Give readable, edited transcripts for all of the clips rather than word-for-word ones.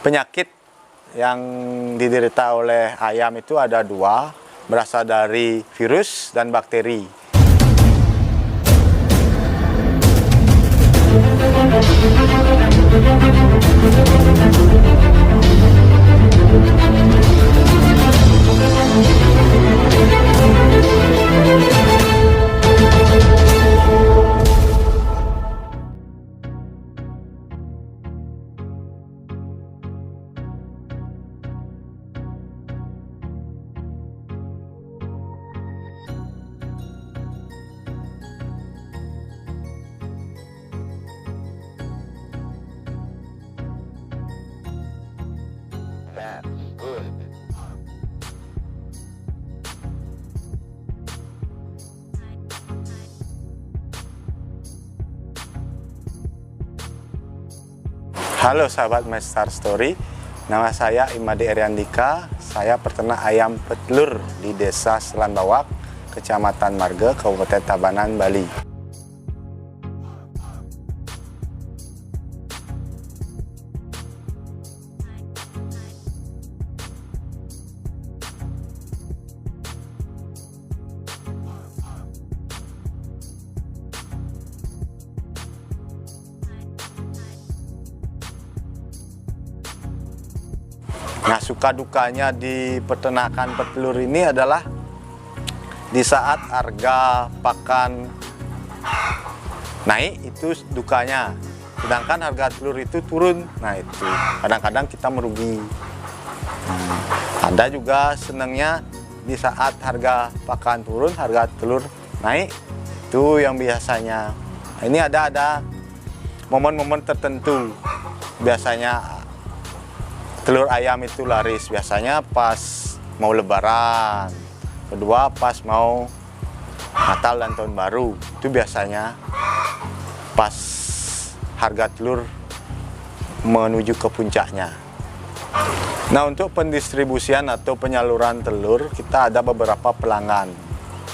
Penyakit yang diderita oleh ayam itu ada dua, berasal dari virus dan bakteri. That's good. Halo sahabat My Star Story, nama saya Imadi Eriandika. Saya peternak ayam petelur di Desa Selanbawak, Kecamatan Marga, Kabupaten Tabanan, Bali. Nah, suka dukanya di peternakan petelur ini adalah di saat harga pakan naik itu dukanya, sedangkan harga telur itu turun. Nah, itu kadang-kadang kita merugi. Ada juga senangnya di saat harga pakan turun, harga telur naik, itu yang biasanya. Ini ada momen-momen tertentu biasanya telur ayam itu laris, biasanya pas mau lebaran, kedua pas mau Natal dan Tahun Baru. Itu biasanya pas harga telur menuju ke puncaknya. Nah, untuk pendistribusian atau penyaluran telur kita ada beberapa pelanggan.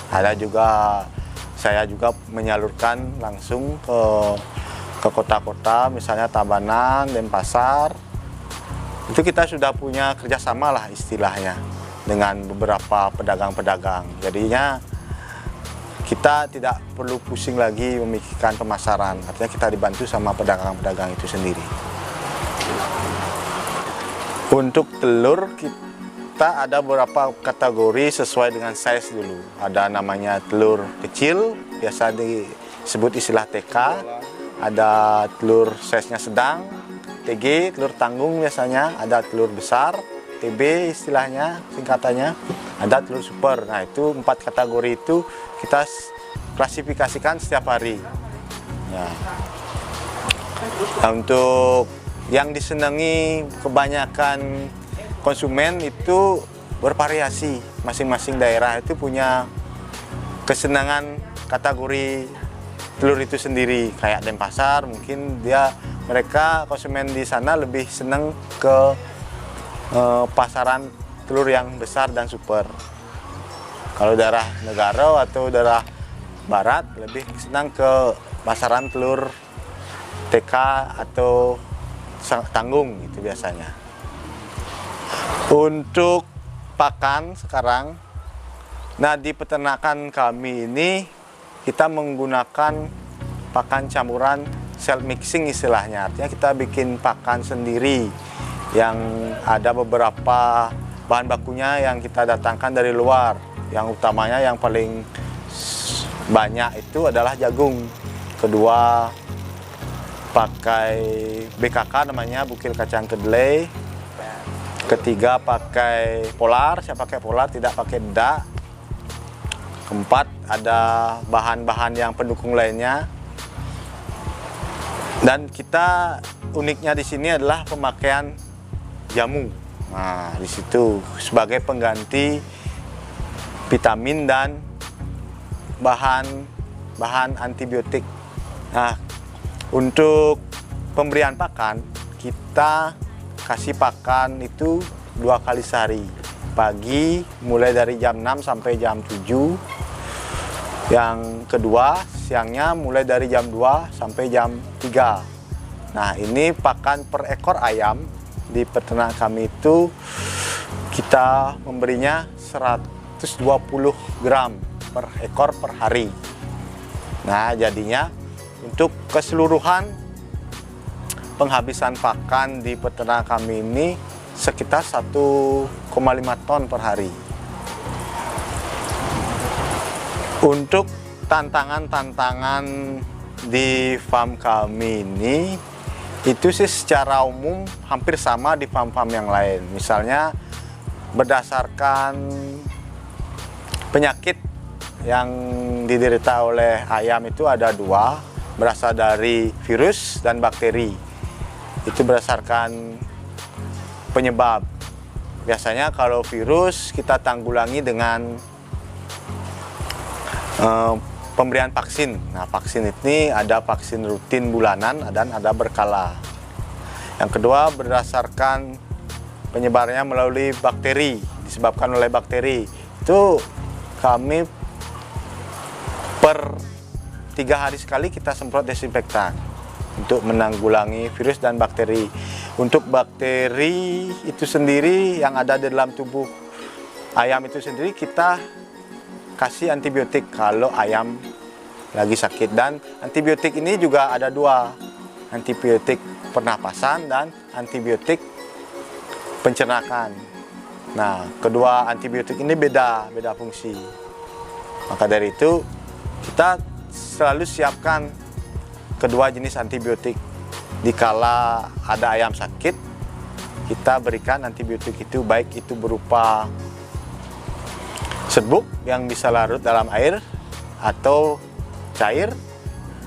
Ada juga saya juga menyalurkan langsung ke kota-kota, misalnya Tabanan, Denpasar. Itu kita sudah punya kerjasama lah istilahnya dengan beberapa pedagang-pedagang. Jadinya kita tidak perlu pusing lagi memikirkan pemasaran. Artinya kita dibantu sama pedagang-pedagang itu sendiri. Untuk telur kita ada beberapa kategori sesuai dengan size dulu. Ada namanya telur kecil, biasa disebut istilah TK. Ada telur size-nya sedang, TG, telur tanggung biasanya, ada telur besar, TB istilahnya, singkatannya, ada telur super. Nah, itu 4 kategori itu kita klasifikasikan setiap hari. Ya. Nah, untuk yang disenangi kebanyakan konsumen itu bervariasi. Masing-masing daerah itu punya kesenangan kategori telur itu sendiri. Kayak Denpasar mungkin mereka konsumen di sana lebih senang ke pasaran telur yang besar dan super. Kalau daerah Negara atau daerah Barat lebih senang ke pasaran telur TK atau tanggung itu biasanya. Untuk pakan sekarang, nah di peternakan kami ini kita menggunakan pakan campuran self mixing istilahnya, artinya kita bikin pakan sendiri yang ada beberapa bahan bakunya yang kita datangkan dari luar. Yang utamanya yang paling banyak itu adalah jagung. Kedua pakai BKK namanya, bukil kacang kedelai. Ketiga pakai polar, saya pakai polar tidak pakai dedak. Keempat ada bahan-bahan yang pendukung lainnya. Dan kita uniknya di sini adalah pemakaian jamu. Nah, di situ sebagai pengganti vitamin dan bahan antibiotik. Nah, untuk pemberian pakan kita kasih pakan itu 2 kali sehari. Pagi mulai dari jam 6 sampai jam 7. Yang kedua, siangnya mulai dari jam 2 sampai jam 3. Nah, ini pakan per ekor ayam di peternak kami itu kita memberinya 120 gram per ekor per hari. Nah, jadinya untuk keseluruhan penghabisan pakan di peternak kami ini sekitar 1,5 ton per hari. Untuk tantangan-tantangan di farm kami ini itu sih secara umum hampir sama di farm-farm yang lain. Misalnya berdasarkan penyakit yang diderita oleh ayam itu ada dua, berasal dari virus dan bakteri. Itu berdasarkan penyebab. Biasanya kalau virus kita tanggulangi dengan pemberian vaksin. Nah, vaksin ini ada vaksin rutin bulanan dan ada berkala. Yang kedua berdasarkan penyebarannya melalui bakteri, disebabkan oleh bakteri. Itu kami per 3 hari sekali kita semprot desinfektan untuk menanggulangi virus dan bakteri. Untuk bakteri itu sendiri yang ada di dalam tubuh ayam itu sendiri kita kasih antibiotik kalau ayam lagi sakit, dan antibiotik ini juga ada dua, antibiotik pernapasan dan antibiotik pencernaan. Nah, kedua antibiotik ini beda fungsi. Maka dari itu kita selalu siapkan kedua jenis antibiotik. Dikala ada ayam sakit, kita berikan antibiotik itu, baik itu berupa serbuk yang bisa larut dalam air atau cair,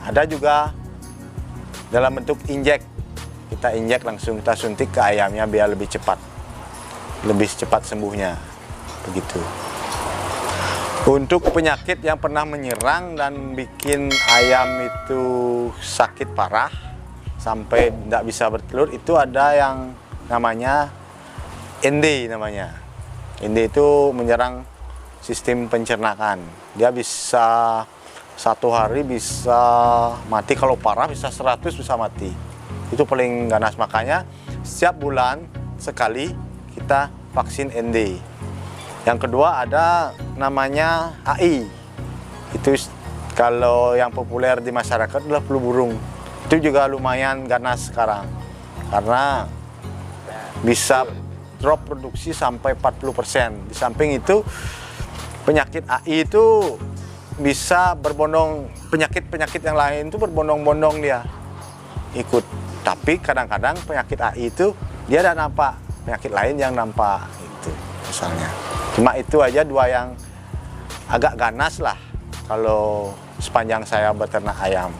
ada juga dalam bentuk injek. Kita injek langsung, kita suntik ke ayamnya biar lebih cepat sembuhnya, begitu. Untuk penyakit yang pernah menyerang dan bikin ayam itu sakit parah sampai tidak bisa bertelur, itu ada yang namanya ND namanya. ND itu menyerang sistem pencernaan. Dia bisa 1 hari bisa mati, kalau parah bisa 100 bisa mati. Itu paling ganas, makanya setiap bulan sekali kita vaksin ND. Yang kedua ada namanya AI. Itu kalau yang populer di masyarakat adalah flu burung. Itu juga lumayan ganas sekarang karena bisa drop produksi sampai 40%. Di samping itu penyakit AI itu bisa berbondong, penyakit yang lain itu berbondong-bondong dia ikut. Tapi kadang-kadang penyakit AI itu dia ada nampak, penyakit lain yang nampak itu misalnya. Cuma itu aja dua yang agak ganas lah kalau sepanjang saya beternak ayam.